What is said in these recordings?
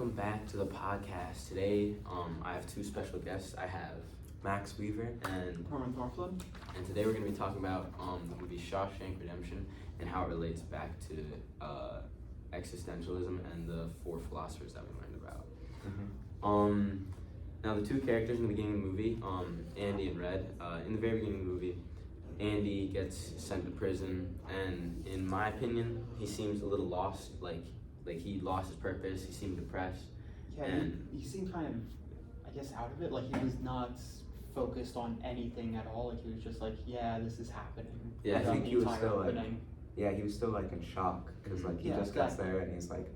welcome back to the podcast. Today, I have two special guests. I have Max Weaver and Herman Thorflin. and today we're going to be talking about the movie Shawshank Redemption and how it relates back to existentialism and the four philosophers that we learned about. Now the two characters in the beginning of the movie, Andy and Red. In the very beginning of the movie, Andy gets sent to prison, and in my opinion, he seems a little lost. Like he lost his purpose. He seemed depressed. Yeah, And he seemed kind of, I guess, out of it. Like, he was not focused on anything at all. Like, he was just like, yeah, this is happening. Yeah, I think the he was entire still, like, opening. Yeah, he was still like in shock because like he Yeah, just gets exactly. there and he's like,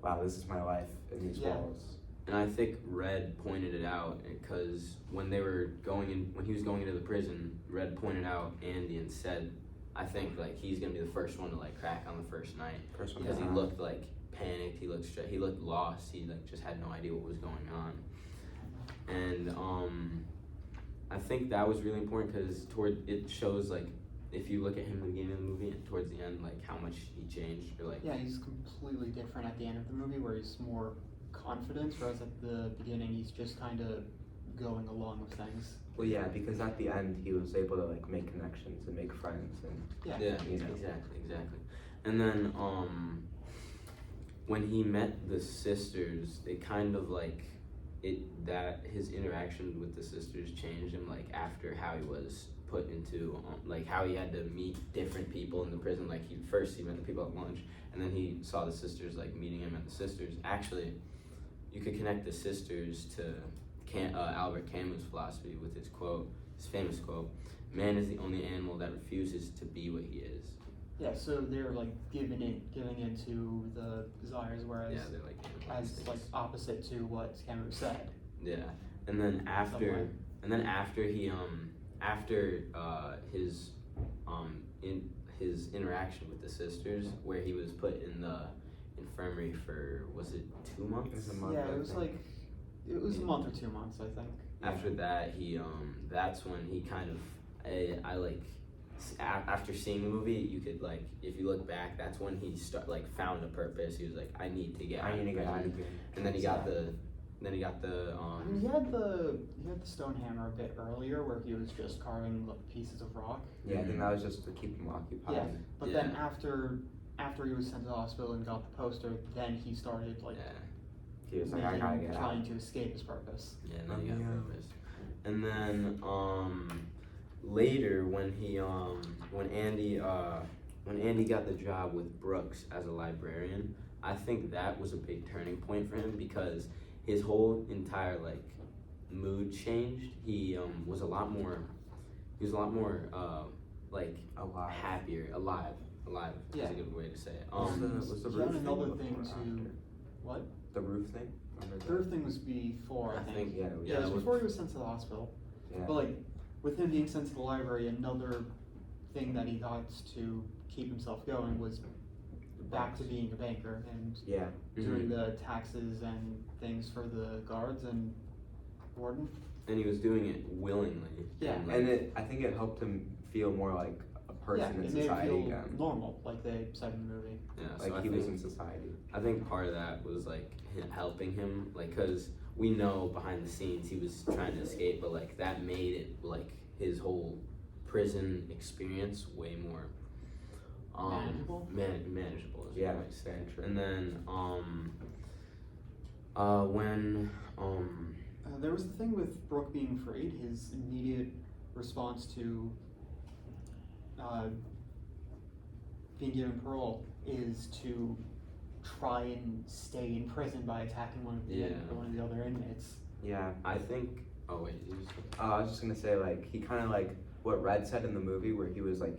wow, this is my life in these Yeah. walls. And I think Red pointed it out because when he was going into the prison, Red pointed out Andy and said, I think like he's gonna be the first one to like crack on the first night First one because he to looked like panicked. He looked lost. He like just had no idea what was going on. And I think that was really important because it shows like if you look at him in the beginning of the movie and towards the end, like how much he changed or like Yeah, he's completely different at the end of the movie where he's more confident, whereas at the beginning he's just kind of going along with things. Well, yeah, because at the end he was able to like make connections and make friends and Yeah. Yeah, you know. exactly. And then when he met the sisters, they kind of like that his interaction with the sisters changed him like after how he was put into like how he had to meet different people in the prison. Like he met the people at lunch, and then he saw the sisters like meeting him at the sisters. Actually, you could connect the sisters to Albert Camus' philosophy with his famous quote, "Man is the only animal that refuses to be what he is." Yeah, so they're like giving into the desires, whereas Yeah, they're like as like opposite to what Camus said. yeah. And then after his interaction with the sisters, where he was put in the infirmary for, was it 2 months? It was a month, Yeah, I it was think. like a month or 2 months, I think. After that, he that's when he kind of after seeing the movie, you could like if you look back, that's when he found a purpose. He was like, I need to get out of out prison. of here. And then he got the I mean, he had the stone hammer a bit earlier, where he was just carving pieces of rock. Yeah, I think that was just to keep him occupied. Yeah, but Yeah. then after he was sent to the hospital and got the poster, then he started like He was like, I gotta get out. trying to escape his purpose. Yeah, and then he got Yeah. purpose. And then later when Andy got the job with Brooks as a librarian, I think that was a big turning point for him because his whole entire like mood changed. He was a lot more like Alive. happier, alive Yeah. is a good way to say it. Was the he roof had thing another before thing or to after? what? The roof thing? Remember The third thing was before, I I think. think, Yeah, it was, Yeah, it was it was- before he was sent to the hospital. yeah. But like, with him being sent to the library, another thing that he got to keep himself going was back to being a banker and Yeah. doing the taxes and things for the guards and warden. And he was doing it willingly. Yeah. And, like, And I think it helped him feel more like a person Yeah, in it made him society feel again. normal, like they said in the movie. yeah, so Like I he think, was in society. I think part of that was like helping him, like, cause we know behind the scenes he was trying to escape, but like that made it like his whole prison experience way more Manageable? manageable. Is Yeah, what I say. very true. And then when There was the thing with Brooke being afraid. His immediate response to being given parole is to try and stay in prison by attacking one of the other inmates. Yeah. I think oh wait, you just, I was just gonna say like he kind of like what Red said in the movie where he was like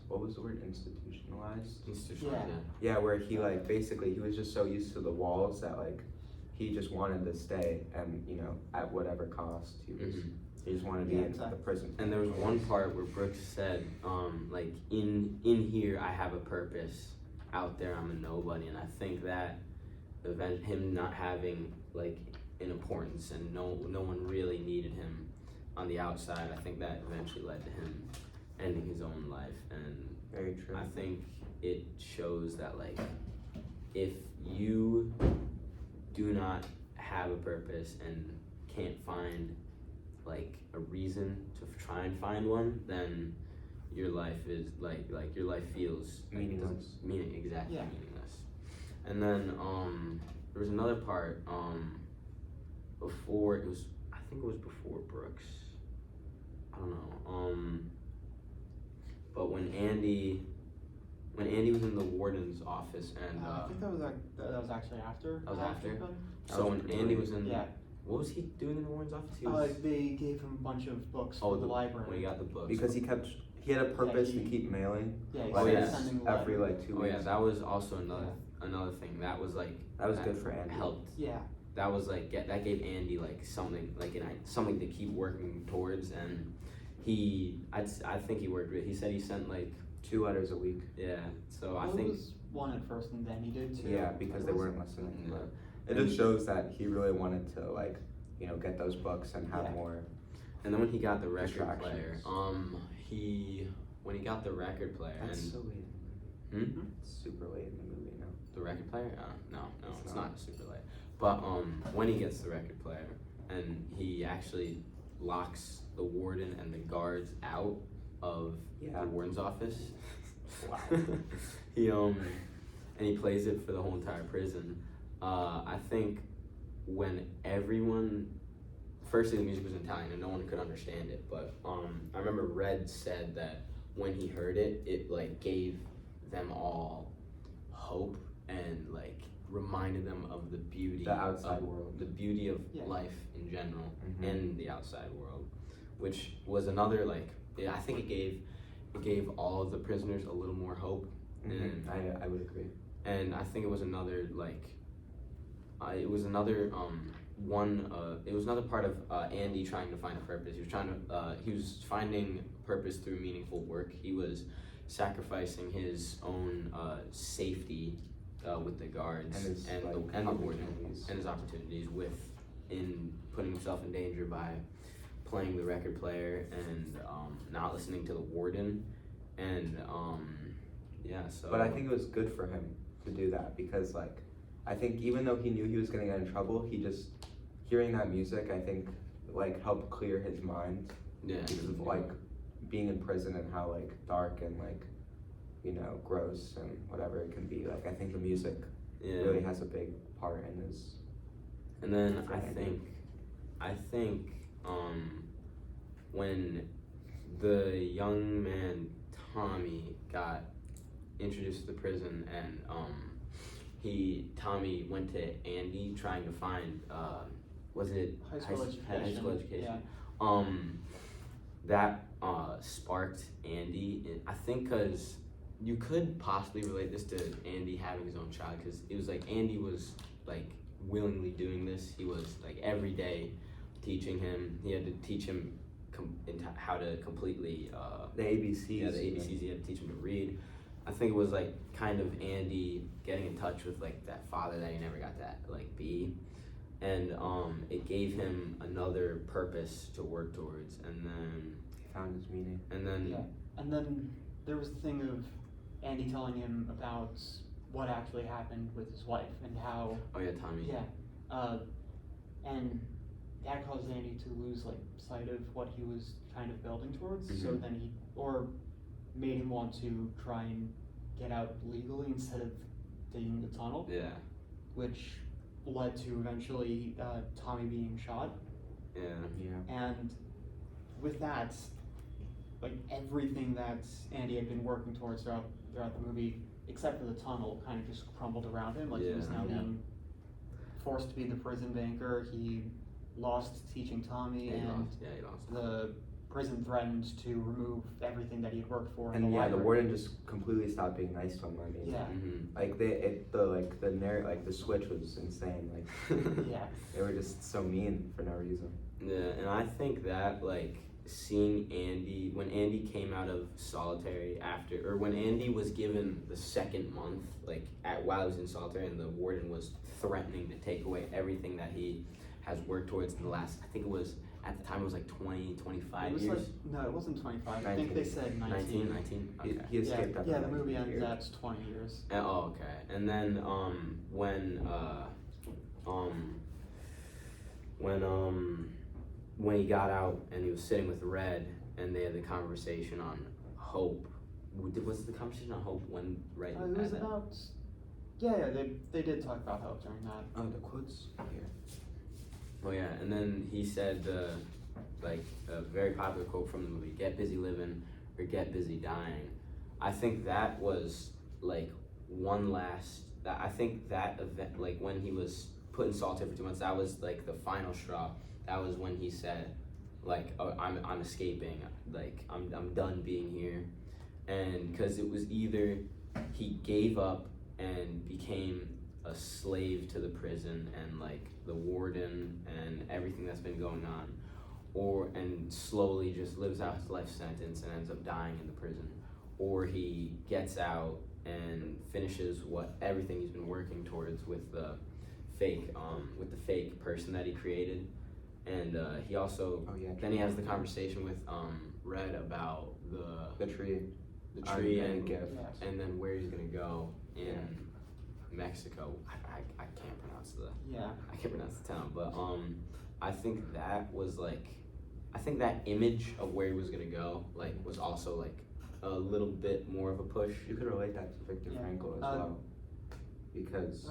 what was the word, institutionalized? institutionalized, Yeah. Yeah, where he like basically he was just so used to the walls that like he just wanted to stay and you know at whatever cost he was he just wanted to be Yeah, in exactly. the prison. And there was one part where Brooks said, like in here I have a purpose. Out there I'm a nobody, and I think that him not having like an importance and no one really needed him on the outside. I think that eventually led to him ending his own life, and Very true. I think it shows that like if you do not have a purpose and can't find like a reason to try and find one, then your life is like your life feels Meaningless. Exactly, Yeah. meaningless. And then there was another part before I think it was before Brooks. I don't know. But when Andy was in the warden's office and I think that was actually after. That was after? Shawshank. so when Andy was in Yeah. what was he doing in the warden's office? He was They gave him a bunch of books for the library. when he got the books. Because he had a purpose to keep mailing. Yeah, he Oh, started yeah. sending Every like 2 Oh weeks. yeah, that was also another thing. That was like That was good for Andy. Helped. Yeah. That was like that gave Andy like something something to keep working towards, and I think he worked with. He said he sent like 2 letters a week. yeah. So I Well, think it was one at first, and then he did two. Yeah, because they weren't listening. yeah. But it just shows that he really wanted to like, get those books and have Yeah. more. And then when he got the record player, Distractions. when he got the record player That's and so late in the movie. It's super late in the movie now. the record player, no, It's it's not. not super late. But when he gets the record player and he actually locks the warden and the guards out of Yeah. the warden's office. Wow. he and he plays it for the whole entire prison. I think when everyone, firstly the music was in Italian and no one could understand it, but I remember Red said that when he heard it, it like gave them all hope and like reminded them of the beauty The outside of world. the beauty of Yeah. life in general Mhm. and the outside world, which was another like I think it gave all of the prisoners a little more hope. Mhm. I would agree. And I think it was another like it was another it was another part of Andy trying to find a purpose. He was finding purpose through meaningful work. He was sacrificing his own safety with the guards And his, and like, the warden opportunities. and his opportunities in putting himself in danger by playing the record player and not listening to the warden and yeah. So But I think it was good for him to do that because, like, I think even though he knew he was gonna get in trouble, he just hearing that music, I think, like, helped clear his mind yeah, because of like being in prison and how like dark and like, gross and whatever it can be. Like, I think the music yeah. really has a big part in his. And then for Andy. I think when the young man Tommy got introduced to the prison and Tommy went to Andy trying to find was it High school education. high school education. Yeah. That sparked Andy, and I think because you could possibly relate this to Andy having his own child, because it was like Andy was like willingly doing this. He was like every day teaching him. He had to teach him how to completely The ABCs. yeah, the ABCs. He had to teach him to read. I think it was like kind of Andy getting in touch with like that father that he never got to like be, and it gave him another purpose to work towards. And then He found his meaning. Yeah. And then there was the thing of Andy telling him about what actually happened with his wife and how oh yeah, Tommy. and that caused Andy to lose like sight of what he was kind of building towards. So Mhm. then made him want to try and get out legally instead of digging the tunnel, Yeah. which led to eventually Tommy being shot. Yeah. Yeah. And with that, like everything that Andy had been working towards throughout the movie, except for the tunnel, kind of just crumbled around him. Like he was Yeah. now Yeah. being forced to be the prison banker. He lost teaching Tommy, Yeah, he and lost. Yeah, he lost. the prison threatened to remove everything that he had worked for. in And the yeah, the library. warden just completely stopped being nice to him. I mean, Yeah. Mm-hmm. like the switch was insane. Like Yeah. they were just so mean for no reason. Yeah, and I think that like seeing Andy when Andy came out of solitary when Andy was given the second month, like while he was in solitary, and the warden was threatening to take away everything that he has worked towards in the last, I think it was at the time it was like 20, 25 It was years. like, no, it wasn't 25. I think they said 19. 19. He Okay. escaped after Yeah, the 19 movie ends years. at 20 years. Oh, okay. And then when um, when he got out and he was sitting with Red and they had the conversation on hope. Was the conversation on hope when right? It was about. Yeah, they did talk about hope during that. Oh, the quotes here. Oh yeah, and then he said like a very popular quote from the movie: "Get busy living or get busy dying." I think that was like one last. I think that event, like when he was put in solitary for 2 months, that was like the final straw. That was when he said, like, "Oh, I'm escaping. Like, I'm done being here," and because it was either he gave up and became a slave to the prison and like the warden and everything that's been going on, or and slowly just lives out his life sentence and ends up dying in the prison, or he gets out and finishes what everything he's been working towards with the fake person that he created. And he also then he has the conversation with Red about the tree and gift. and then where he's gonna go in Mexico. I can't pronounce the town, but I think that was like, I think that image of where he was gonna go like was also like a little bit more of a push. You could relate that to Viktor Frankl as well, because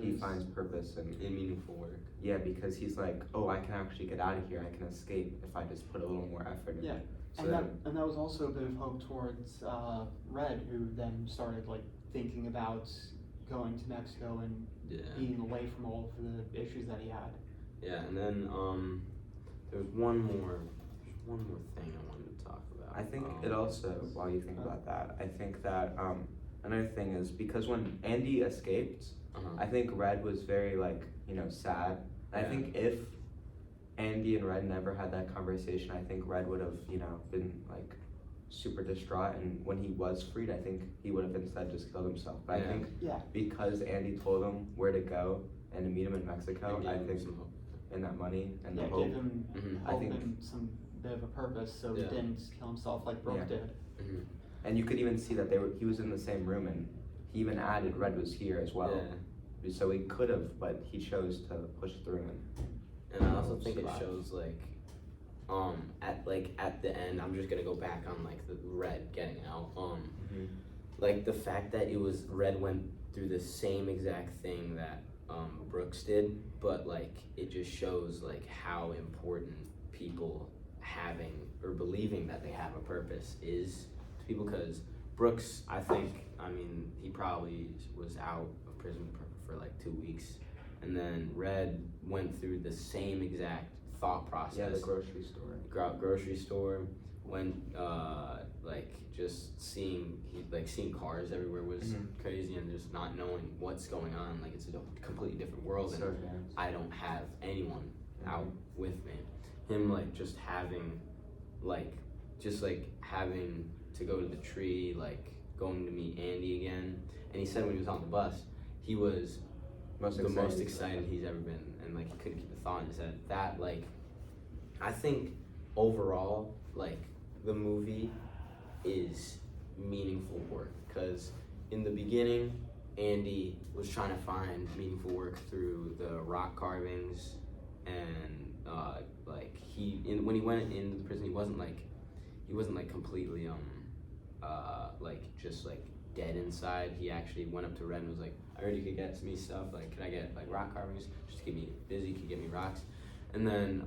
he finds purpose in meaningful work. Yeah, because he's like, oh, I can actually get out of here. I can escape if I just put a little more effort in it. So and that was also a bit of hope towards Red, who then started like thinking about going to Mexico and being away from all of the issues that he had. Yeah, and then there's one more thing I wanted to talk about. I think it also, while you think about that, I think that another thing is because when Andy escaped, I think Red was very like, sad. I think if Andy and Red never had that conversation, I think Red would have, been like super distraught, and when he was freed, I think he would have instead just killed himself. But I think because Andy told him where to go and to meet him in Mexico, I think and that money and the hope, gave him hope and some bit of a purpose, so he didn't kill himself like Brooke did. And you could even see that he was in the same room, and he even added Red was here as well. So he could have, but he chose to push through. And I also think it shows like, at the end, I'm just gonna go back on like the Red getting out. Like the fact that it was Red went through the same exact thing that Brooks did, but like it just shows like how important people having or believing that they have a purpose is to people. Because Brooks, I mean, he probably was out of prison for like 2 weeks, and then Red went through the same exact thought process. Yeah, the grocery store. When like just seeing cars everywhere was crazy, and just not knowing what's going on. Like it's a completely different world, and I don't have anyone out with me. Him like just having having to go to the tree, like going to meet Andy again. And he said when he was on the bus, he was the most excited he's ever been, and like he couldn't keep a thought in his head. That like, I think overall, like the movie is meaningful work, because in the beginning, Andy was trying to find meaningful work through the rock carvings, and when he went into the prison, he wasn't completely just like dead inside. He actually went up to Red and was like, I heard you could get me stuff, like could I get like rock carvings just to keep me busy, could get me rocks. And then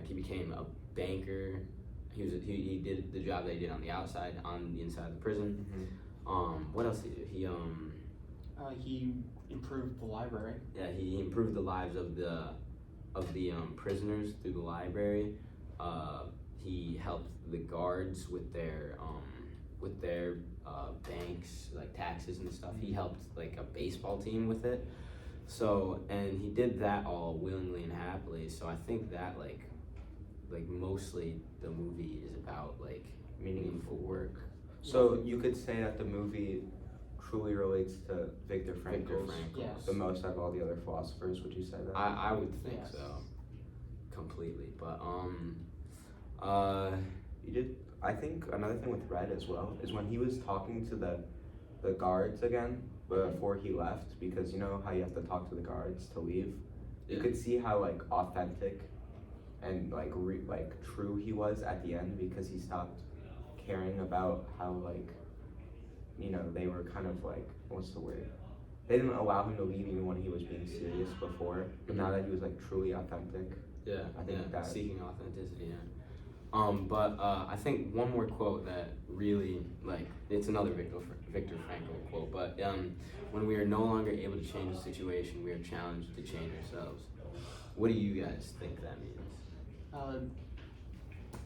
he became a banker. He did the job that he did on the outside, on the inside of the prison. What else did he do? He improved the library. Yeah, he improved the lives of the prisoners through the library. He helped the guards with their banks, like taxes and stuff. He helped like a baseball team with it. So, and he did that all willingly and happily. So I think that like mostly the movie is about like meaningful work. So you could say that the movie truly relates to Viktor Frankl the most out of all the other philosophers. Would you say that? I would think so, completely. But you did. I think another thing with Red as well is when he was talking to the the guards again before he left, because you know how you have to talk to the guards to leave. You could see how like authentic and like true he was at the end, because he stopped caring about how like, you know, they were kind of like, what's the word? They didn't allow him to leave even when he was being serious before. But now that he was like truly authentic, I think that seeking authenticity. Yeah. But I think one more quote that really, like, it's another Viktor Frankl quote, but when we are no longer able to change the situation, we are challenged to change ourselves. What do you guys think that means?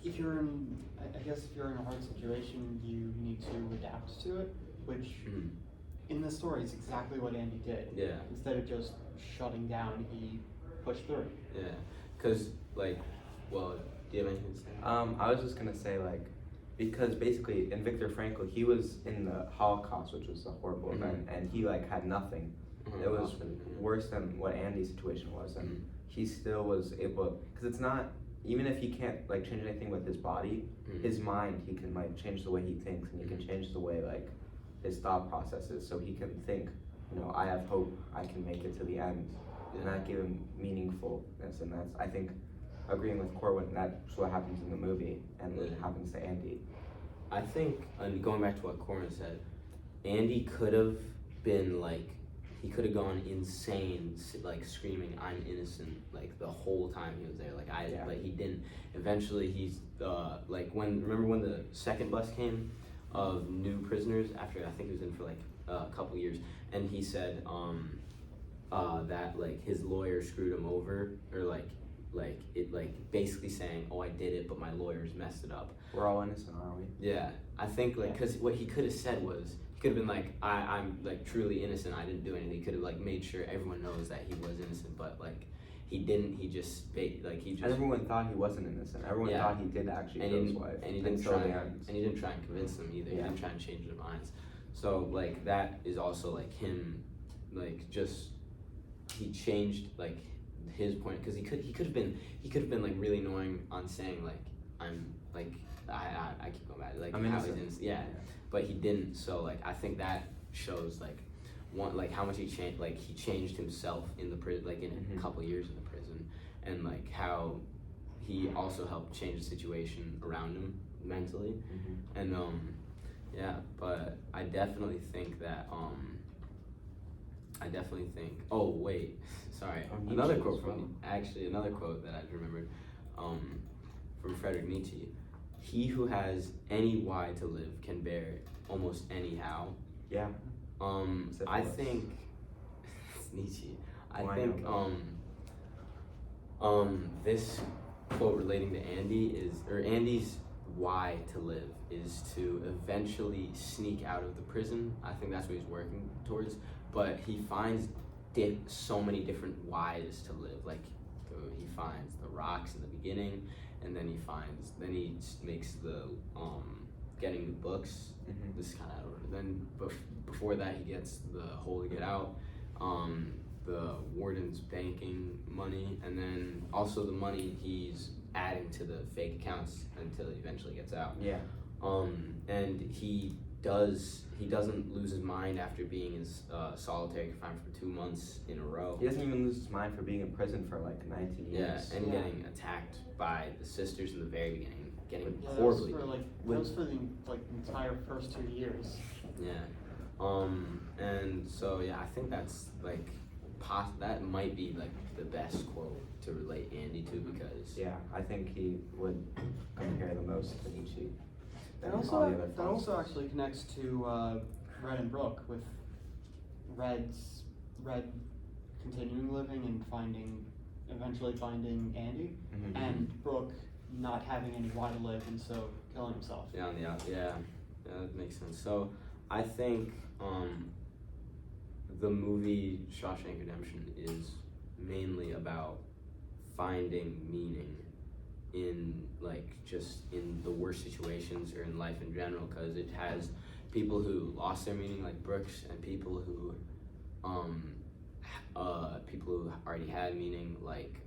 If you're in, I guess if you're in a hard situation, you need to adapt to it, which in the story is exactly what Andy did. Yeah. Instead of just shutting down, he pushed through. Yeah, because, like, well, do you have anything to say? I was just gonna say, like, because basically in Viktor Frankl, he was in the Holocaust, which was a horrible event, and he like had nothing. It was worse than what Andy's situation was, and he still was able, because it's not, even if he can't like change anything with his body, his mind, he can like change the way he thinks, and he can change the way like his thought processes, so he can think, you know, I have hope, I can make it to the end, and that gave him meaningfulness. And that's, I think, agreeing with Corwin, that's what happens in the movie, and what happens to Andy. I think, and going back to what Corwin said, Andy could have been like, he could have gone insane, like screaming, "I'm innocent!" like the whole time he was there. But he didn't. Eventually, he's like remember when the second bus came of new prisoners after I think he was in for like a couple years, and he said that like his lawyer screwed him over, or like basically saying, "Oh, I did it, but my lawyers messed it up." We're all innocent, aren't we? Yeah, I think like because what he could have said was, he could have been like, I'm like truly innocent, I didn't do anything. He could have like made sure everyone knows that he was innocent, but like he didn't. He just And everyone thought he wasn't innocent. Everyone thought he did actually kill his wife. And he didn't try and convince them either. He didn't try and change their minds. So like that is also like him, like just he changed like his point, because he could have been like really annoying on saying like I'm like I keep going back like how he's innocent. Yeah, but he didn't. So like I think that shows like how much he changed. Like he changed himself in the prison, like in a couple years in the prison, and like how he also helped change the situation around him mentally. And yeah, but I definitely think that oh wait, sorry, another quote another quote that I remembered from Friedrich Nietzsche: "He who has any why to live can bear almost anyhow." Yeah. I think Nietzsche. I think this quote relating to Andy's why to live is to eventually sneak out of the prison. I think that's what he's working towards. But he finds so many different whys to live. Like he finds the rocks in the beginning, and then he makes the getting the books. This is kind of out of order. Then before that, he gets the hole to get out, the warden's banking money, and then also the money he's adding to the fake accounts until he eventually gets out. Yeah. And he doesn't lose his mind after being in solitary confinement for 2 months in a row. He doesn't even lose his mind for being in prison for like 19 years. Yeah, and getting attacked by the sisters in the very beginning, getting horribly. That was for the entire first 2 years. Yeah. And so yeah, I think that's like that might be like the best quote to relate Andy to, because I think he would compare the most to Nietzsche. That also actually connects to Red and Brooke, with Red continuing living and eventually finding Andy, and Brooke not having any why to live, and so killing himself. Yeah, that makes sense. So I think the movie Shawshank Redemption is mainly about finding meaning in just in the worst situations or in life in general, because it has people who lost their meaning like Brooks, and people who already had meaning like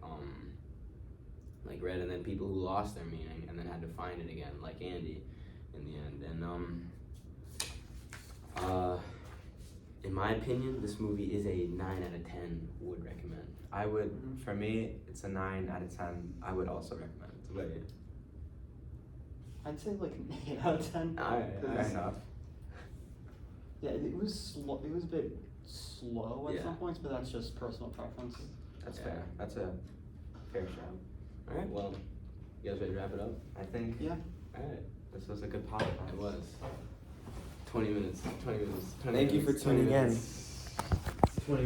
Red, and then people who lost their meaning and then had to find it again like Andy in the end. And in my opinion, this movie is a 9 out of 10. Would recommend. I would, for me, it's a 9 out of 10. I would also recommend it. What about you? I'd say like an 8 out of 10. Alright, Fair alright. enough. Yeah, it was slow. It was a bit slow at Yeah. some points, but that's just personal preference. That's Yeah. fair. That's a fair shout. Alright, well, you guys ready to wrap it up? I think Yeah. Alright, this was a good podcast. it was. 20 minutes. 20 minutes. 20 Thank you minutes, for 20 tuning in. minutes.